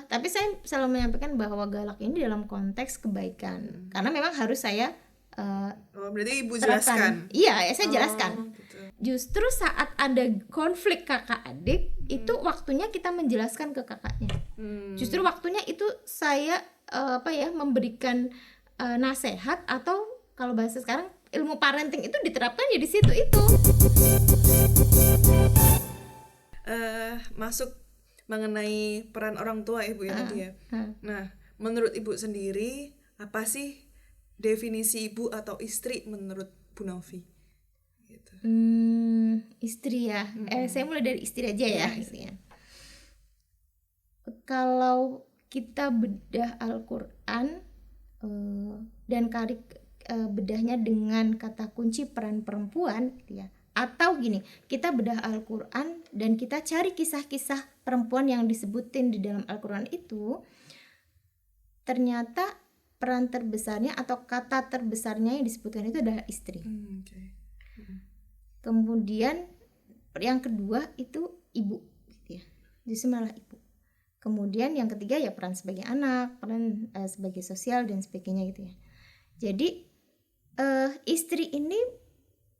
Tapi saya selalu menyampaikan bahwa galak ini dalam konteks kebaikan, karena memang harus saya berarti ibu terapkan. jelaskan. Iya, saya jelaskan. Gitu. Justru saat ada konflik kakak adik, itu waktunya kita menjelaskan ke kakaknya. Justru waktunya itu saya memberikan nasihat, atau kalau bahasa sekarang ilmu parenting itu diterapkan ya di situ itu. Masuk mengenai peran orang tua ibu ya tadi ya. Nah, menurut ibu sendiri apa sih definisi ibu atau istri menurut Bu Novi? Gitu. Istri ya. Saya mulai dari istri aja ya. Kalau kita bedah Al-Quran dan bedahnya dengan kata kunci peran perempuan, ya. Atau gini, kita bedah Al-Quran dan kita cari kisah-kisah perempuan yang disebutin di dalam Al-Quran itu, ternyata peran terbesarnya atau kata terbesarnya yang disebutkan itu adalah istri. Kemudian yang kedua itu ibu, gitu ya. Justru malah ibu. Kemudian yang ketiga ya peran sebagai anak, peran sebagai sosial dan sebagainya gitu ya. Jadi istri ini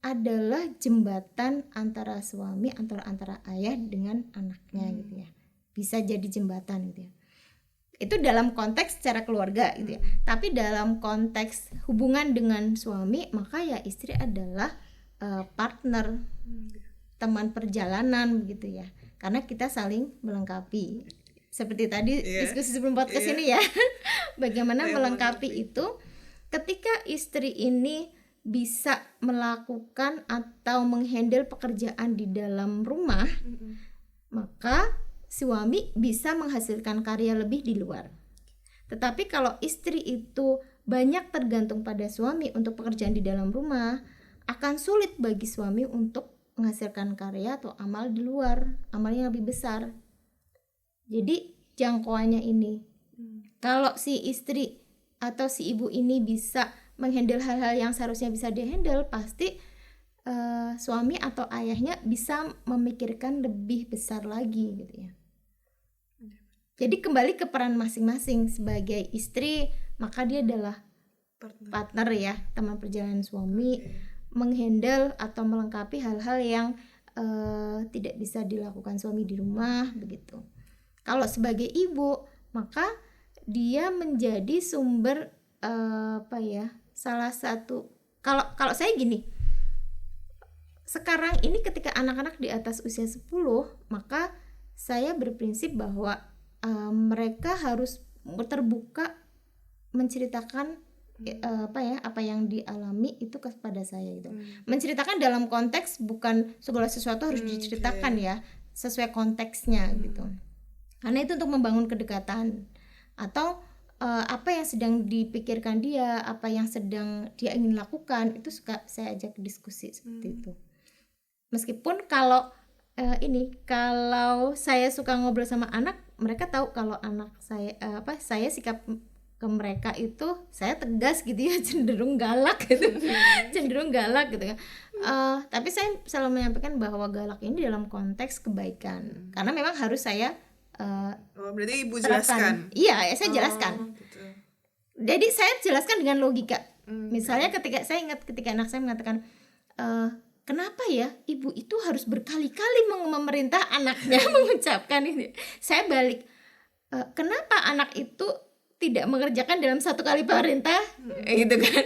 adalah jembatan antara suami, antara ayah dengan anaknya gitu ya. Bisa jadi jembatan gitu ya. Itu dalam konteks secara keluarga gitu ya. Tapi dalam konteks hubungan dengan suami, maka ya istri adalah partner, teman perjalanan begitu ya. Karena kita saling melengkapi. Seperti tadi diskusi sebelum podcast ini ya. Bagaimana melengkapi itu ketika istri ini bisa melakukan atau menghandle pekerjaan di dalam rumah, maka suami bisa menghasilkan karya lebih di luar. Tetapi kalau istri itu banyak tergantung pada suami untuk pekerjaan di dalam rumah, akan sulit bagi suami untuk menghasilkan karya atau amal di luar, amal yang lebih besar. Jadi jangkauannya ini, kalau si istri atau si ibu ini bisa menghandle hal-hal yang seharusnya bisa dihandle, pasti suami atau ayahnya bisa memikirkan lebih besar lagi gitu ya. Jadi kembali ke peran masing-masing. Sebagai istri, maka dia adalah partner ya, teman perjalanan suami, menghandle atau melengkapi hal-hal yang tidak bisa dilakukan suami di rumah begitu. Kalau sebagai ibu, maka dia menjadi sumber salah satu, kalau saya gini, sekarang ini ketika anak-anak di atas usia 10, maka saya berprinsip bahwa mereka harus terbuka menceritakan apa yang dialami itu kepada saya gitu. Menceritakan dalam konteks bukan segala sesuatu harus diceritakan ya, sesuai konteksnya gitu. Karena itu untuk membangun kedekatan, atau apa yang sedang dipikirkan dia, apa yang sedang dia ingin lakukan, itu suka saya ajak diskusi seperti itu. Meskipun kalau kalau saya suka ngobrol sama anak, mereka tahu kalau anak saya sikap ke mereka itu saya tegas gitu ya, cenderung galak gitu. Tapi saya selalu menyampaikan bahwa galak ini dalam konteks kebaikan, karena memang harus saya berarti ibu terapkan. jelaskan. Iya, saya jelaskan. Gitu. Jadi saya jelaskan dengan logika. Misalnya ketika anak saya mengatakan, kenapa ya ibu itu harus berkali-kali memerintah anaknya mengucapkan ini? Saya balik, kenapa anak itu tidak mengerjakan dalam satu kali perintah, gitu kan?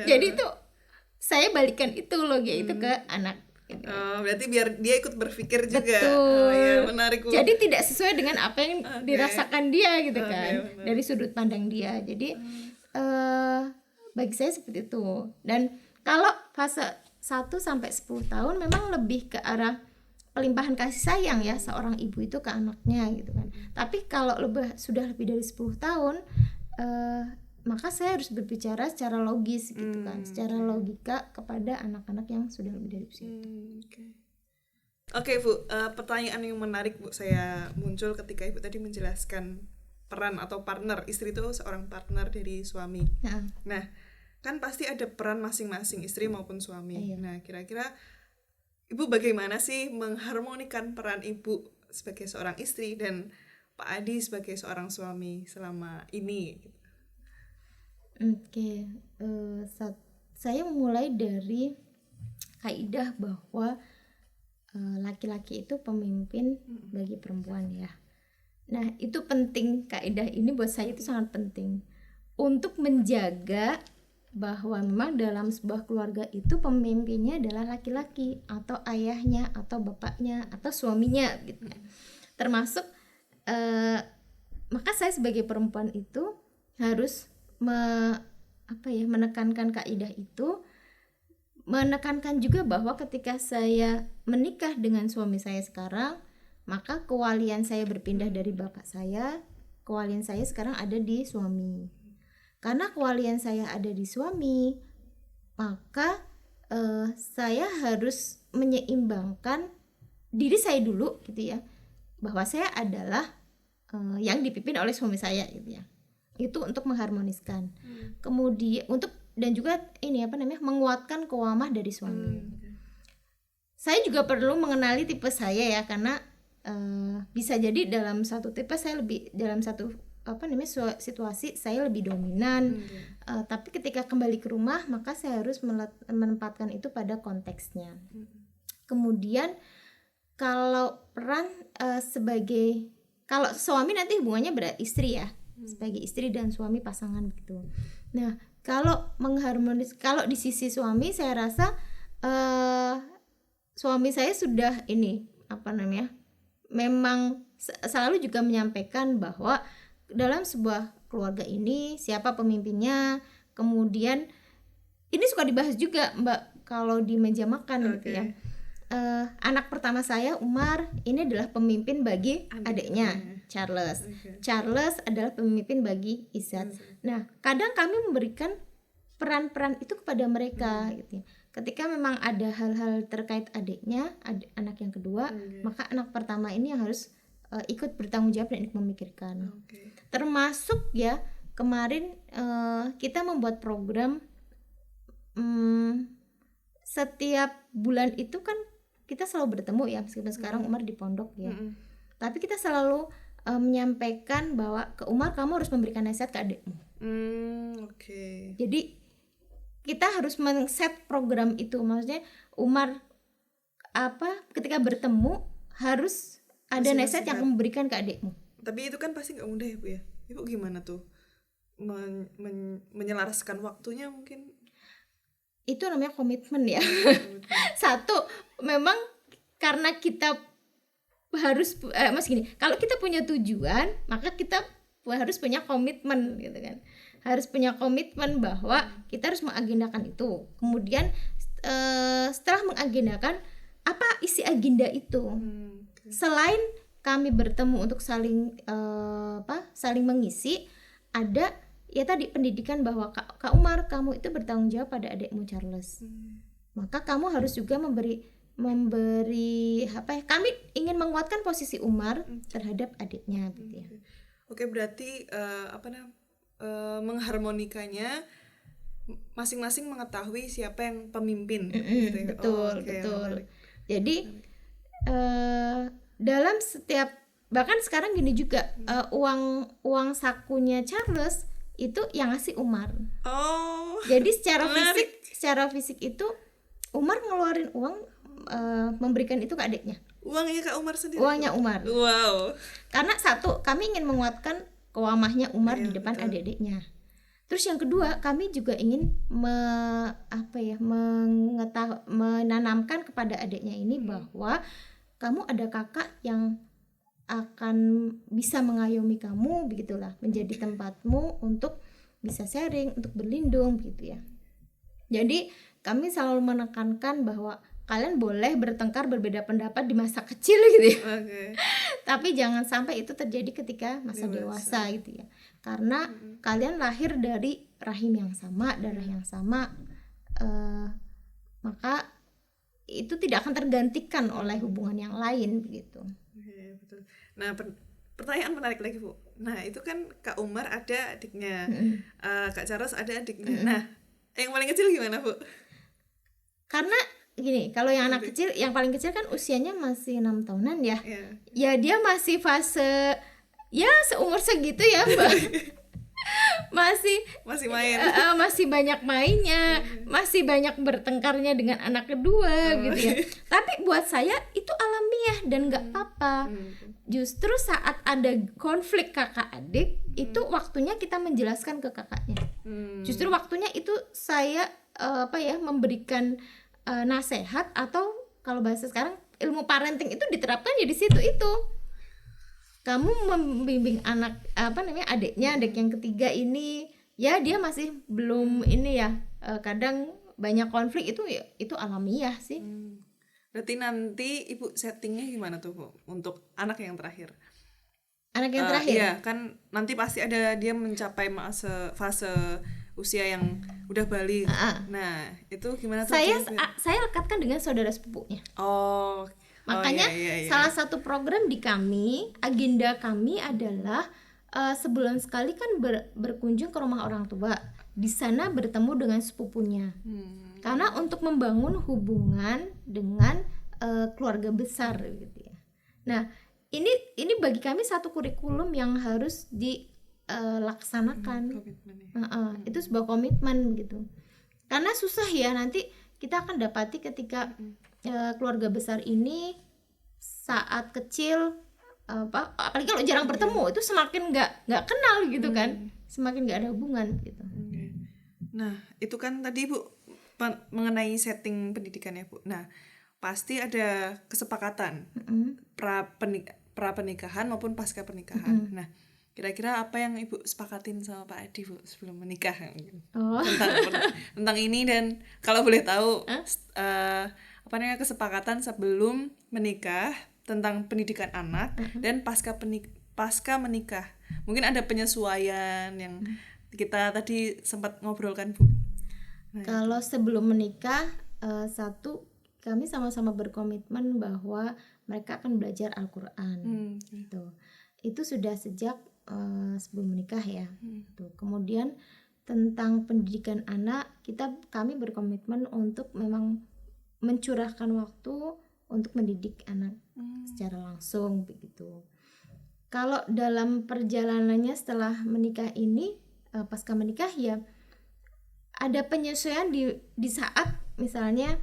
Jadi itu saya balikan itu logika itu ke anak. Berarti biar dia ikut berpikir juga. Betul. Menarik. Jadi tidak sesuai dengan apa yang dirasakan dia gitu kan, dari sudut pandang dia. Jadi bagi saya seperti itu. Dan kalau fase 1-10 tahun memang lebih ke arah pelimpahan kasih sayang ya seorang ibu itu ke anaknya gitu kan. Tapi kalau sudah lebih dari 10 tahun, maka saya harus berbicara secara logis gitu kan, secara logika kepada anak-anak yang sudah lebih dari usia itu. Oke, Bu, pertanyaan yang menarik Bu saya muncul ketika Ibu tadi menjelaskan peran atau partner, istri itu seorang partner dari suami. Nah, kan pasti ada peran masing-masing istri maupun suami. Nah, kira-kira Ibu bagaimana sih mengharmonikan peran Ibu sebagai seorang istri dan Pak Adi sebagai seorang suami selama ini? Oke, saya mulai dari kaidah bahwa laki-laki itu pemimpin bagi perempuan ya. Nah itu penting, kaidah ini buat saya itu sangat penting untuk menjaga bahwa memang dalam sebuah keluarga itu pemimpinnya adalah laki-laki atau ayahnya atau bapaknya atau suaminya gitu. Termasuk maka saya sebagai perempuan itu harus menekankan kaidah itu, menekankan juga bahwa ketika saya menikah dengan suami saya sekarang, maka kewalian saya berpindah dari bapak saya, kewalian saya sekarang ada di suami. Karena kewalian saya ada di suami, maka saya harus menyeimbangkan diri saya dulu gitu ya, bahwa saya adalah yang dipimpin oleh suami saya gitu ya. Itu untuk mengharmoniskan. Kemudian dan juga menguatkan kewamah dari suami. Saya juga perlu mengenali tipe saya ya, karena bisa jadi dalam satu tipe saya lebih, dalam satu situasi saya lebih dominan, tapi ketika kembali ke rumah maka saya harus menempatkan itu pada konteksnya. Kemudian kalau peran kalau suami nanti hubungannya beristri ya, sebagai istri dan suami pasangan gitu. Nah kalau kalau di sisi suami saya rasa suami saya sudah memang selalu juga menyampaikan bahwa dalam sebuah keluarga ini siapa pemimpinnya. Kemudian ini suka dibahas juga Mbak kalau di meja makan gitu ya. Anak pertama saya Umar ini adalah pemimpin bagi adiknya Charles. Charles adalah pemimpin bagi Izzat. Nah kadang kami memberikan peran-peran itu kepada mereka gitu ya. Ketika memang ada hal-hal terkait adiknya, anak yang kedua, maka anak pertama ini yang harus ikut bertanggung jawab dan ikut memikirkan. Termasuk ya kemarin kita membuat program setiap bulan itu kan kita selalu bertemu ya, meskipun sekarang Umar di pondok ya. Tapi kita selalu menyampaikan bahwa ke Umar kamu harus memberikan nasihat ke adikmu. Jadi kita harus men-set program itu, maksudnya Umar ketika bertemu harus ada nasihat yang memberikan ke adikmu. Tapi itu kan pasti nggak mudah ya Bu ya. Ibu gimana tuh menyelaraskan waktunya mungkin? Itu namanya komitmen ya. Satu, memang karena kita harus kalau kita punya tujuan, maka kita harus punya komitmen gitu kan. Harus punya komitmen bahwa kita harus mengagendakan itu. Kemudian setelah mengagendakan, apa isi agenda itu? Selain kami bertemu untuk saling mengisi, ada ya tadi pendidikan bahwa Kak Umar kamu itu bertanggung jawab pada adikmu Charles. Maka kamu harus juga memberi kami ingin menguatkan posisi Umar terhadap adiknya gitu ya. Oke, berarti mengharmonikanya masing-masing mengetahui siapa yang pemimpin gitu ya. Betul. Jadi dalam setiap, bahkan sekarang gini juga, uang sakunya Charles itu yang ngasih Umar. Jadi secara fisik itu Umar ngeluarin uang, memberikan itu ke adiknya. Uangnya Kak Umar sendiri? Uangnya Umar. Wow. Karena satu, kami ingin menguatkan kewamahnya Umar di depan adik-adiknya. Terus yang kedua, kami juga ingin menanamkan kepada adiknya ini bahwa kamu ada kakak yang akan bisa mengayomi kamu, begitulah, menjadi tempatmu untuk bisa sharing, untuk berlindung gitu ya. Jadi kami selalu menekankan bahwa kalian boleh bertengkar, berbeda pendapat di masa kecil gitu ya. Tapi jangan sampai itu terjadi ketika masa dewasa gitu ya. Karena kalian lahir dari rahim yang sama, darah yang sama, maka itu tidak akan tergantikan oleh hubungan yang lain begitu. Betul. Nah, pertanyaan menarik lagi Bu. Nah itu kan Kak Umar ada adiknya, Kak Charles ada adiknya. Nah yang paling kecil gimana Bu? Karena gini, kalau yang anak kecil, yang paling kecil kan usianya masih 6 tahunan ya. Ya dia masih fase ya seumur segitu ya Mbak. masih main. Masih banyak mainnya, masih banyak bertengkarnya dengan anak kedua gitu ya. Tapi buat saya itu alamiah dan nggak apa-apa. Justru saat ada konflik kakak adik, itu waktunya kita menjelaskan ke kakaknya. Justru waktunya itu saya memberikan nasihat, atau kalau bahasa sekarang ilmu parenting itu diterapkan ya di situ itu. Kamu membimbing anak adiknya, adik yang ketiga ini ya, dia masih belum ini ya, kadang banyak konflik, itu alamiah sih. Berarti nanti ibu settingnya gimana tuh Bu untuk anak yang terakhir? Anak yang terakhir? Iya kan nanti pasti ada dia mencapai fase usia yang udah balik. Nah itu gimana tuh? Saya lekatkan dengan saudara sepupunya. Makanya iya. Salah satu program di kami, agenda kami adalah sebulan sekali kan berkunjung ke rumah orang tua. Di sana bertemu dengan sepupunya. Karena untuk membangun hubungan dengan keluarga besar gitu ya. Nah, ini bagi kami satu kurikulum yang harus dilaksanakan. Itu sebuah komitmen gitu. Karena susah ya, nanti kita akan dapati ketika keluarga besar ini saat kecil apalagi kalau jarang bertemu, itu semakin nggak kenal gitu kan, semakin nggak ada hubungan gitu. Nah itu kan tadi Bu mengenai setting pendidikan ya Bu. Nah pasti ada kesepakatan pra pernikahan maupun pasca pernikahan. Nah kira-kira apa yang Ibu sepakatin sama Pak Edi Bu sebelum menikah tentang ini, dan kalau boleh tahu kesepakatan sebelum menikah tentang pendidikan anak dan pasca menikah. Mungkin ada penyesuaian yang kita tadi sempat ngobrolkan Bu. Kalau sebelum menikah, satu, kami sama-sama berkomitmen bahwa mereka akan belajar Al-Quran. Gitu. Itu sudah sejak sebelum menikah ya. Gitu. Kemudian tentang pendidikan anak, kami berkomitmen untuk memang mencurahkan waktu untuk mendidik anak secara langsung begitu. Kalau dalam perjalanannya setelah menikah ini, pasca menikah ya ada penyesuaian di saat misalnya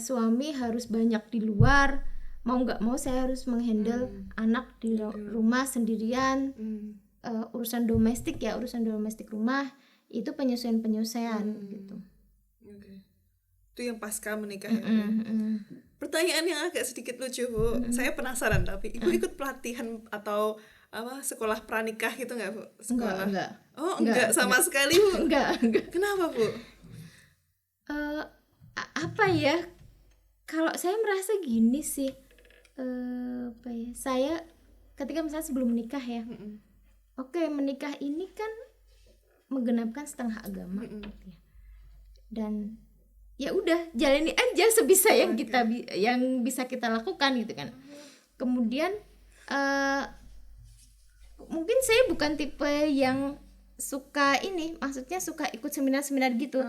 suami harus banyak di luar, mau nggak mau saya harus menghandle anak di rumah sendirian. Urusan domestik rumah, itu penyesuaian gitu. Itu yang pasca menikah ya. Pertanyaan yang agak sedikit lucu Bu, saya penasaran, tapi Ibu ikut pelatihan atau sekolah pranikah gitu nggak Bu? Sekolah? Enggak sama sekali Bu. Enggak. Kenapa Bu? Kalau saya merasa gini sih, saya ketika misalnya sebelum menikah ya, menikah ini kan menggenapkan setengah agama gitu ya. Dan ya udah jalani aja sebisa yang bisa kita lakukan gitu kan. Kemudian mungkin saya bukan tipe yang suka ikut seminar gitu.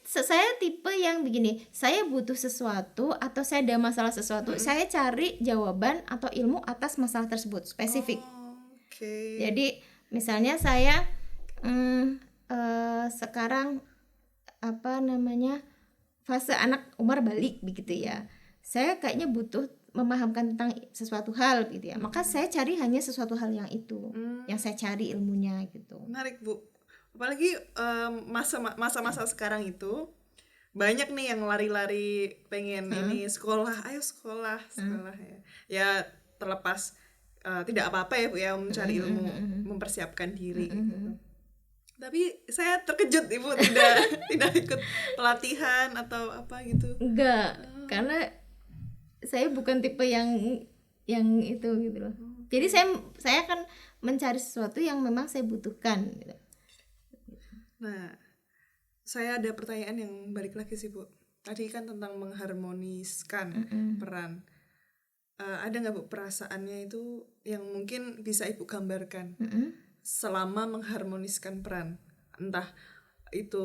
Saya tipe yang begini, saya butuh sesuatu atau saya ada masalah sesuatu, saya cari jawaban atau ilmu atas masalah tersebut spesifik. Jadi misalnya saya sekarang fase anak umar balik begitu ya, saya kayaknya butuh memahamkan tentang sesuatu hal gitu ya, maka saya cari hanya sesuatu hal yang itu yang saya cari ilmunya gitu. Menarik Bu, apalagi masa-masa sekarang itu banyak nih yang lari-lari pengen ini sekolah ya terlepas tidak apa-apa ya Bu ya, mencari ilmu, mempersiapkan diri gitu. Tapi saya terkejut Ibu tidak ikut pelatihan atau apa gitu. Enggak, karena saya bukan tipe yang itu gitu loh. Jadi saya akan mencari sesuatu yang memang saya butuhkan gitu. Nah, saya ada pertanyaan yang balik lagi sih Bu. Tadi kan tentang mengharmoniskan peran. Ada nggak Bu perasaannya itu yang mungkin bisa Ibu gambarkan selama mengharmoniskan peran, entah itu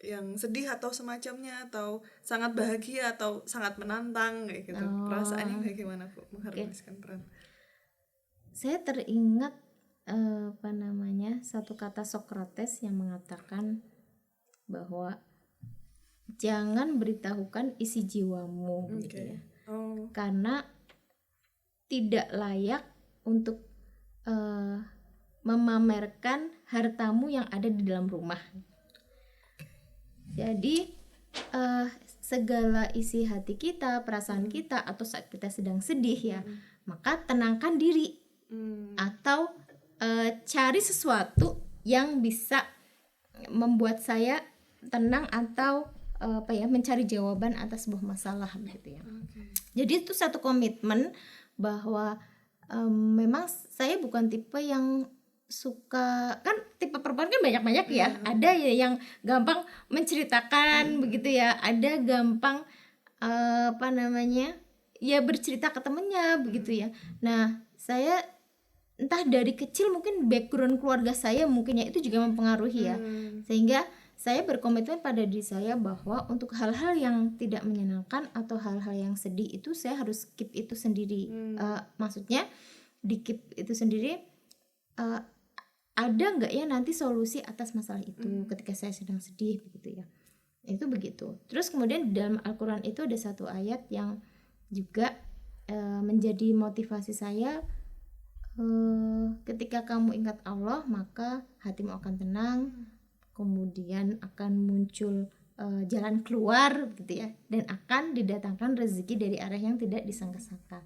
yang sedih atau semacamnya, atau sangat bahagia atau sangat menantang kayak gitu. Perasaannya bagaimana Bu mengharmoniskan peran? Saya teringat satu kata Socrates yang mengatakan bahwa jangan beritahukan isi jiwamu gitu ya. Karena tidak layak untuk memamerkan hartamu yang ada di dalam rumah. Jadi segala isi hati kita, perasaan kita, atau saat kita sedang sedih ya, maka tenangkan diri atau cari sesuatu yang bisa membuat saya tenang atau mencari jawaban atas sebuah masalah gitu ya. Jadi itu satu komitmen bahwa memang saya bukan tipe yang suka, kan tipe perempuan kan banyak-banyak ya. Ada ya yang gampang menceritakan begitu ya, ada gampang ya bercerita ke temennya begitu ya. Nah, saya entah dari kecil mungkin background keluarga saya mungkin ya itu juga mempengaruhi ya. Sehingga saya berkomitmen pada diri saya bahwa untuk hal-hal yang tidak menyenangkan atau hal-hal yang sedih itu saya harus keep itu sendiri. Maksudnya di keep itu sendiri, ada nggak ya nanti solusi atas masalah itu ketika saya sedang sedih begitu ya. Itu begitu. Terus kemudian di dalam Al-Quran itu ada satu ayat yang juga menjadi motivasi saya, ketika kamu ingat Allah maka hatimu akan tenang, kemudian akan muncul jalan keluar gitu ya, dan akan didatangkan rezeki dari arah yang tidak disangka-sangka.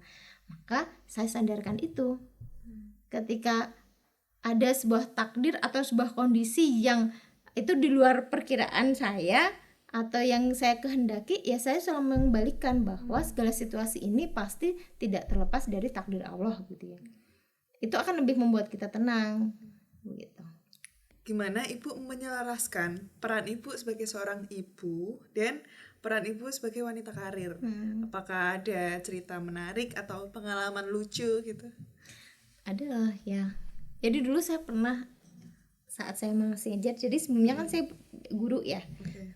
Maka saya sandarkan itu. Ketika ada sebuah takdir atau sebuah kondisi yang itu di luar perkiraan saya atau yang saya kehendaki, ya saya selalu mengembalikan bahwa segala situasi ini pasti tidak terlepas dari takdir Allah gitu ya. Itu akan lebih membuat kita tenang gitu. Gimana Ibu menyelaraskan peran Ibu sebagai seorang ibu dan peran Ibu sebagai wanita karir? Apakah ada cerita menarik atau pengalaman lucu gitu? Adalah ya. Jadi dulu saya pernah saat saya masih ngajar, jadi sebelumnya kan saya guru ya.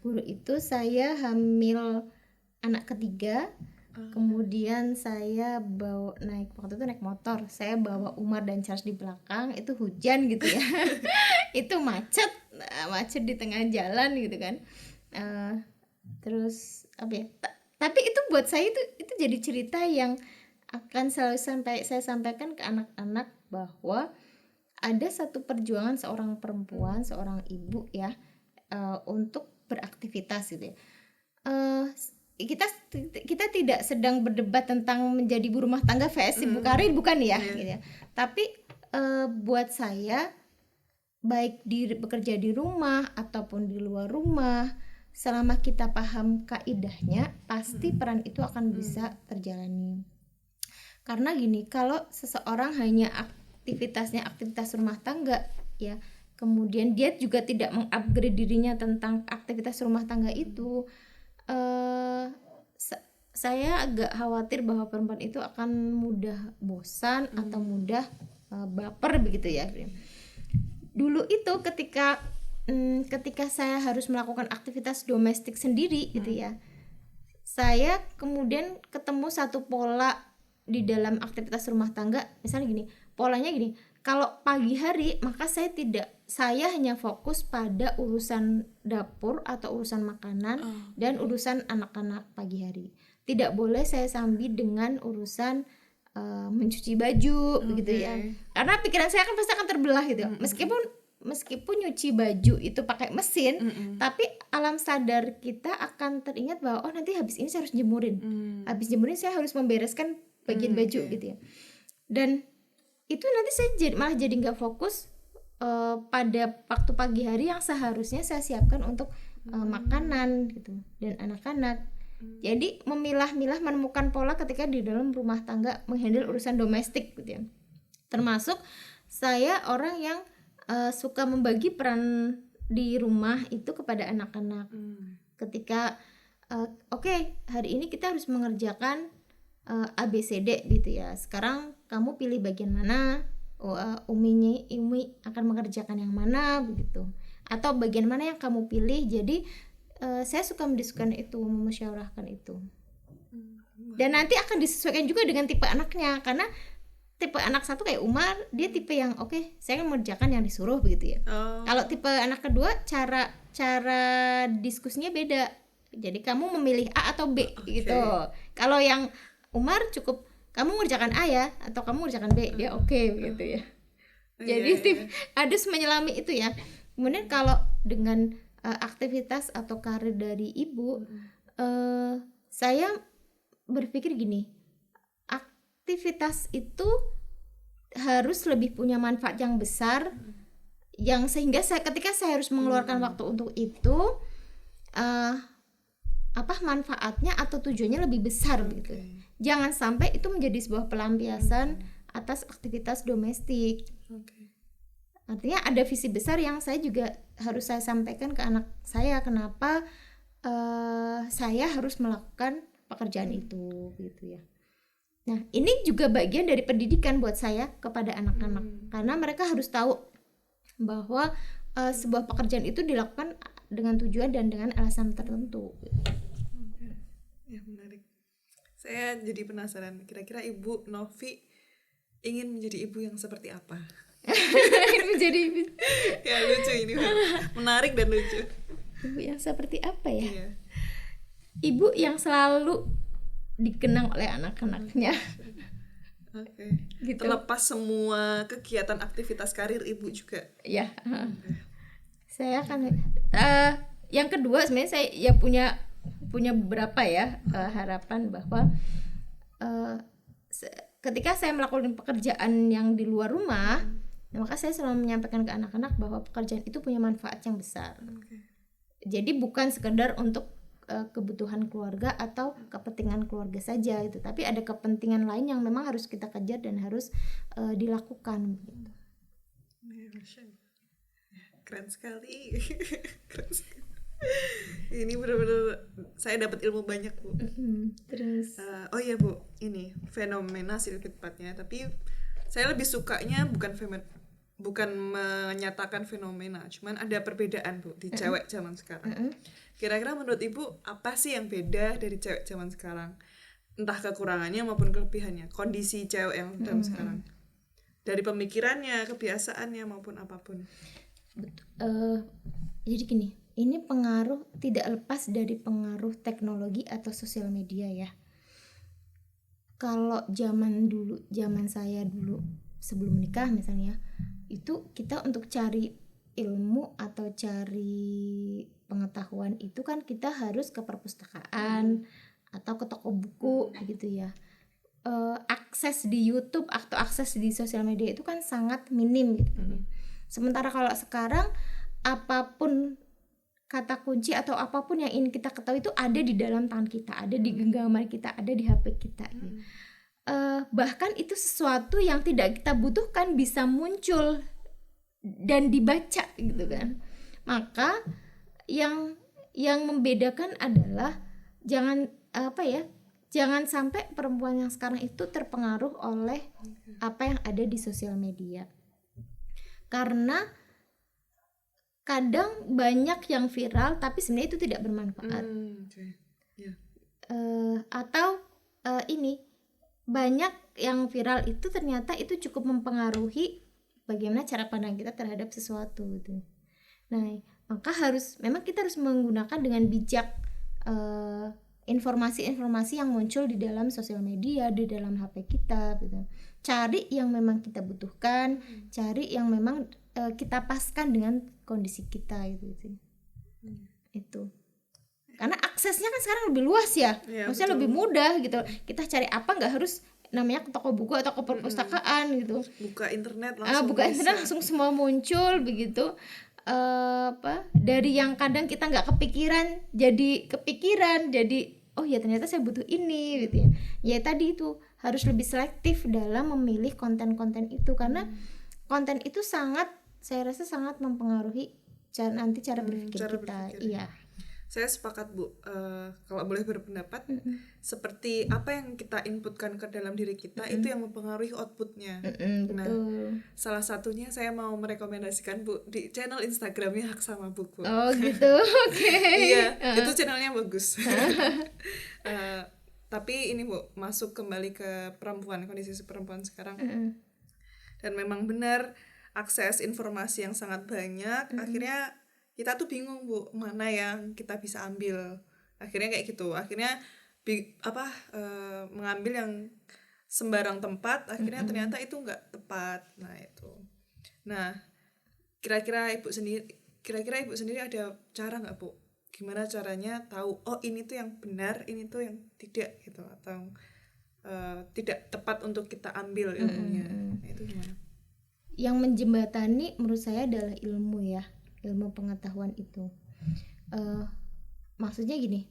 Guru itu saya hamil anak ketiga. Kemudian saya waktu itu naik motor, saya bawa Umar dan Charles di belakang, itu hujan gitu ya. Itu macet di tengah jalan gitu kan. Terus tapi itu buat saya itu jadi cerita yang akan selalu saya sampaikan ke anak-anak bahwa ada satu perjuangan seorang perempuan, seorang ibu ya, untuk beraktivitas gitu ya. Kita tidak sedang berdebat tentang menjadi ibu rumah tangga vs ibu karir, bukan ya, gitu ya. Tapi buat saya baik bekerja di rumah ataupun di luar rumah, selama kita paham kaidahnya, pasti peran itu akan bisa terjalani. Karena gini, kalau seseorang hanya aktivitas rumah tangga ya, kemudian dia juga tidak mengupgrade dirinya tentang aktivitas rumah tangga itu, saya agak khawatir bahwa perempuan itu akan mudah bosan atau mudah baper begitu ya. Dulu itu ketika saya harus melakukan aktivitas domestik sendiri gitu ya, saya kemudian ketemu satu pola di dalam aktivitas rumah tangga. Misalnya gini, polanya gini, kalau pagi hari maka saya hanya fokus pada urusan dapur atau urusan makanan dan urusan anak-anak pagi hari. Tidak boleh saya sambil dengan urusan mencuci baju begitu ya. Karena pikiran saya kan pasti akan terbelah gitu. Meskipun nyuci baju itu pakai mesin, tapi alam sadar kita akan teringat bahwa nanti habis ini saya harus jemurin. Habis jemurin saya harus membereskan bagian baju gitu ya. Dan itu nanti saya malah jadi nggak fokus pada waktu pagi hari yang seharusnya saya siapkan untuk makanan gitu dan anak-anak. Jadi memilah-milah, menemukan pola ketika di dalam rumah tangga menghandle urusan domestik gitu ya. Termasuk saya orang yang suka membagi peran di rumah itu kepada anak-anak. Ketika hari ini kita harus mengerjakan ABCD gitu ya. Sekarang kamu pilih bagian mana? Umi akan mengerjakan yang mana begitu. Atau bagian mana yang kamu pilih. Jadi saya suka mendiskusikan itu, memusyawarahkan itu. Dan nanti akan disesuaikan juga dengan tipe anaknya, karena tipe anak satu kayak Umar, dia tipe yang oke, saya mengerjakan yang disuruh begitu ya. Kalau tipe anak kedua, cara diskusinya beda. Jadi kamu memilih A atau B gitu. Kalau yang Umar cukup kamu mengerjakan A ya, atau kamu mengerjakan B, dia oke begitu ya. Jadi harus menyelami itu ya. Kemudian kalau dengan aktivitas atau karir dari ibu, saya berpikir gini, aktivitas itu harus lebih punya manfaat yang besar, yang sehingga ketika saya harus mengeluarkan waktu untuk itu, manfaatnya atau tujuannya lebih besar gitu. Jangan sampai itu menjadi sebuah pelampiasan atas aktivitas domestik. Artinya ada visi besar yang saya juga harus saya sampaikan ke anak saya, kenapa saya harus melakukan pekerjaan itu gitu ya. Nah, ini juga bagian dari pendidikan buat saya kepada anak-anak, karena mereka harus tahu bahwa sebuah pekerjaan itu dilakukan dengan tujuan dan dengan alasan tertentu. Ya, menarik. Saya jadi penasaran, kira-kira Ibu Novi ingin menjadi ibu yang seperti apa? Menjadi ya lucu ini, menarik dan lucu. Ibu yang seperti apa ya? Iya. Ibu yang selalu dikenang oleh anak-anaknya. Gitu. Terlepas semua kegiatan aktivitas karir ibu juga. Ya. Saya kan yang kedua sebenarnya saya ya punya beberapa ya harapan bahwa ketika saya melakukan pekerjaan yang di luar rumah, maka saya selalu menyampaikan ke anak-anak bahwa pekerjaan itu punya manfaat yang besar. Jadi bukan sekedar untuk kebutuhan keluarga atau kepentingan keluarga saja gitu, tapi ada kepentingan lain yang memang harus kita kejar dan harus dilakukan gitu. Keren sekali. Keren sekali. Ini benar-benar saya dapat ilmu banyak, Bu. Terus oh iya, Bu, ini fenomena sih lebih tepatnya, tapi saya lebih sukanya bukan menyatakan fenomena, cuman ada perbedaan, Bu, di cewek zaman sekarang. Kira-kira menurut Ibu apa sih yang beda dari cewek zaman sekarang? Entah kekurangannya maupun kelebihannya, kondisi cewek yang zaman sekarang. Dari pemikirannya, kebiasaannya maupun apapun. Jadi gini, ini pengaruh tidak lepas dari pengaruh teknologi atau sosial media ya. Kalau zaman saya dulu sebelum menikah misalnya, itu kita untuk cari ilmu atau cari pengetahuan itu kan kita harus ke perpustakaan atau ke toko buku gitu ya. Akses di YouTube atau akses di sosial media itu kan sangat minim gitu kan. Sementara kalau sekarang apapun kata kunci atau apapun yang ingin kita ketahui itu ada di dalam tangan kita, ada di genggaman kita, ada di HP kita. Bahkan itu sesuatu yang tidak kita butuhkan bisa muncul dan dibaca gitu kan. Maka yang membedakan adalah jangan sampai perempuan yang sekarang itu terpengaruh oleh apa yang ada di sosial media. Karena kadang banyak yang viral tapi sebenarnya itu tidak bermanfaat. Atau ini banyak yang viral itu ternyata itu cukup mempengaruhi bagaimana cara pandang kita terhadap sesuatu gitu. Nah, maka memang kita harus menggunakan dengan bijak informasi-informasi yang muncul di dalam sosial media, di dalam HP kita gitu. Cari yang memang kita butuhkan, cari yang memang kita paskan dengan kondisi kita gitu. Itu. Karena aksesnya kan sekarang lebih luas ya. Maksudnya lebih mudah gitu. Kita cari apa nggak harus namanya ke toko buku atau ke perpustakaan gitu. Buka internet langsung semua muncul begitu. Dari yang kadang kita nggak kepikiran jadi kepikiran, jadi oh ya ternyata saya butuh ini gitu ya. Ya tadi itu harus lebih selektif dalam memilih konten-konten itu, karena konten itu saya rasa sangat mempengaruhi cara berpikir kita. Iya. Saya sepakat, Bu. Kalau boleh berpendapat, seperti apa yang kita inputkan ke dalam diri kita itu yang mempengaruhi outputnya. Betul. Salah satunya saya mau merekomendasikan Bu di channel Instagramnya Hak Sama Buku. Oh gitu, oke. Iya, itu channelnya bagus. Tapi ini Bu, masuk kembali ke perempuan, kondisi perempuan sekarang. Dan memang benar akses informasi yang sangat banyak. Akhirnya kita tuh bingung Bu, mana yang kita bisa ambil. Akhirnya kayak gitu. Akhirnya mengambil yang sembarang tempat, akhirnya ternyata itu nggak tepat. Nah kira-kira ibu sendiri ada cara nggak Bu, gimana caranya tahu oh ini tuh yang benar, ini tuh yang tidak gitu, atau tidak tepat untuk kita ambil ilmunya. Nah, itu gimana? Yang menjembatani menurut saya adalah ilmu ya, ilmu pengetahuan itu. Maksudnya gini,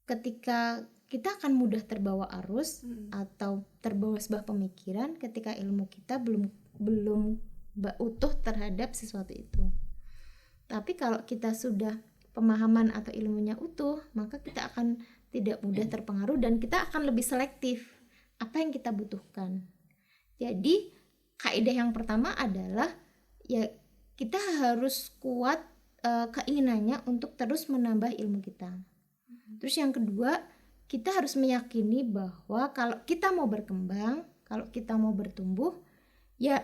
ketika kita akan mudah terbawa arus atau terbawa sebuah pemikiran ketika ilmu kita belum utuh terhadap sesuatu itu. Tapi kalau kita sudah pemahaman atau ilmunya utuh, maka kita akan tidak mudah terpengaruh dan kita akan lebih selektif apa yang kita butuhkan. Jadi kaidah yang pertama adalah ya kita harus kuat keinginannya untuk terus menambah ilmu kita. Terus yang kedua, kita harus meyakini bahwa kalau kita mau berkembang, kalau kita mau bertumbuh, ya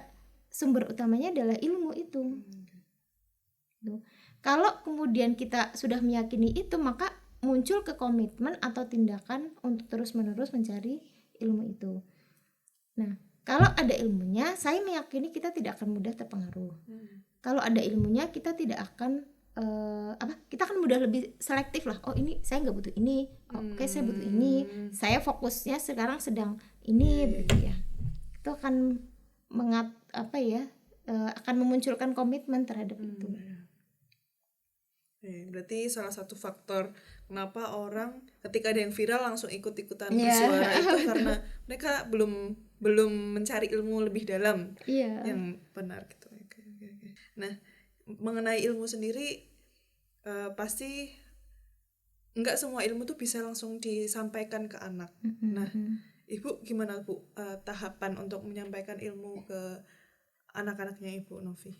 sumber utamanya adalah ilmu itu. Kalau kemudian kita sudah meyakini itu, maka muncul ke komitmen atau tindakan untuk terus-menerus mencari ilmu itu. Nah, kalau ada ilmunya, saya meyakini kita tidak akan mudah terpengaruh. Kalau ada ilmunya, kita tidak akan kita akan mudah lebih selektif lah. Oh ini saya nggak butuh ini. Oke, saya butuh ini. Saya fokusnya sekarang sedang ini, begitu ya. Itu akan akan memunculkan komitmen terhadap itu. Berarti salah satu faktor kenapa orang ketika ada yang viral langsung ikut-ikutan bersuara itu karena mereka belum mencari ilmu lebih dalam yang benar gitu. Nah, mengenai ilmu sendiri pasti nggak semua ilmu tuh bisa langsung disampaikan ke anak. Nah, Ibu gimana Bu tahapan untuk menyampaikan ilmu ke anak-anaknya Ibu Novi?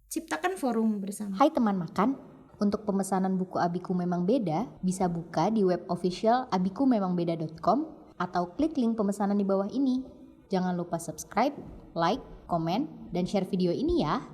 Ciptakan forum bersama. Hai teman makan, untuk pemesanan buku Abiku Memang Beda bisa buka di web official abikumemangBeda.com atau klik link pemesanan di bawah ini. Jangan lupa subscribe, like, komen, dan share video ini ya.